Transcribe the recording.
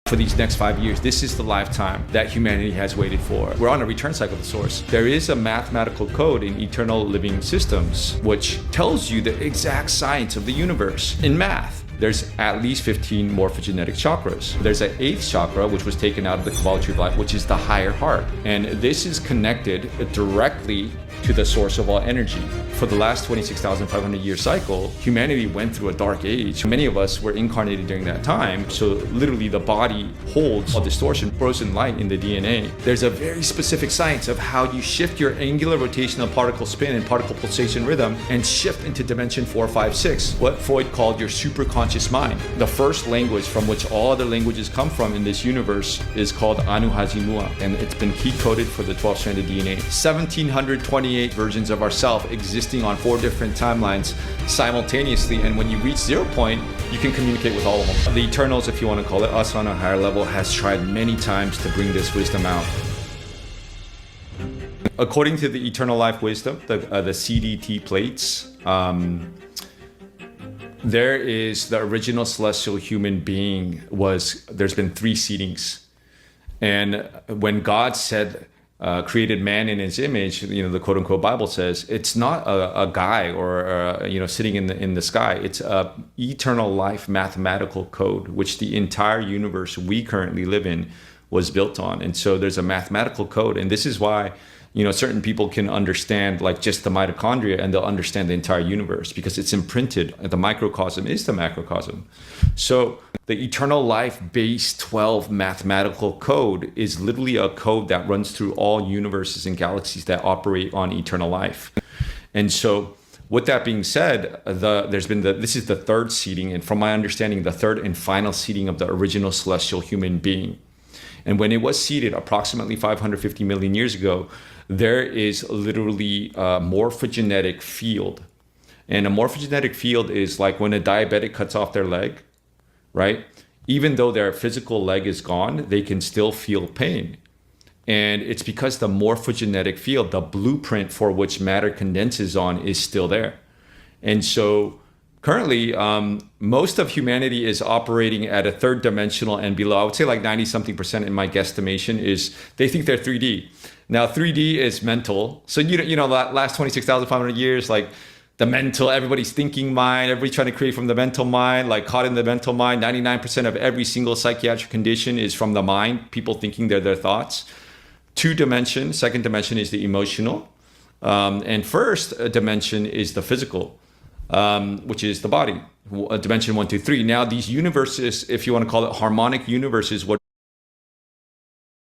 For these next 5 years, this is the lifetime that humanity has waited for. We're on a return cycle of the source. There is a mathematical code in eternal living systems which tells you the exact science of the universe in math. There's at least 15 morphogenetic chakras. There's an 8th chakra, which was taken out of the Kabbalah Tree of Life, which is the higher heart. And this is connected directly to the source of all energy. For the last 26,500 year cycle, humanity went through a dark age. Many of us were incarnated during that time. So literally the body holds a distortion, frozen light in the DNA. There's a very specific science of how you shift your angular rotational particle spin and particle pulsation rhythm and shift into dimension 4, 5, 6, what Freud called your superconscious mind. The first language from which all other languages come from in this universe is called Anu Hajimua, and it's been key-coded for the 12-stranded DNA. 1,728 versions of ourself existing on 4 different timelines simultaneously, and when you reach 0 point, you can communicate with all of them. The Eternals, if you want to call it, us on a higher level, has tried many times to bring this wisdom out. According to the Eternal Life Wisdom, the CDT plates, there is the original celestial human being there's been 3 seedings. And when God said, created man in his image, the quote unquote Bible says, it's not a guy or, sitting in the sky. It's a eternal life mathematical code, which the entire universe we currently live in was built on. And so there's a mathematical code. And this is why, certain people can understand like just the mitochondria and they'll understand the entire universe because it's imprinted. The microcosm is the macrocosm. So the eternal life base 12 mathematical code is literally a code that runs through all universes and galaxies that operate on eternal life. And so with that being said, this is the 3rd seeding, and from my understanding, the 3rd and final seeding of the original celestial human being. And when it was seeded approximately 550 million years ago, there is literally a morphogenetic field. And a morphogenetic field is like when a diabetic cuts off their leg, right? Even though their physical leg is gone, they can still feel pain. And it's because the morphogenetic field, the blueprint for which matter condenses on, is still there. And so currently, most of humanity is operating at a 3rd dimensional and below. I would say like 90-something% in my guesstimation is they think they're 3D. Now 3D is mental. So that last 26,500 years, like the mental, everybody's thinking mind, everybody trying to create from the mental mind, like caught in the mental mind. 99% of every single psychiatric condition is from the mind, people thinking they're their thoughts. 2 dimension, 2nd dimension is the emotional. And 1st dimension is the physical, which is the body. Dimension 1, 2, 3. Now these universes, if you want to call it harmonic universes, what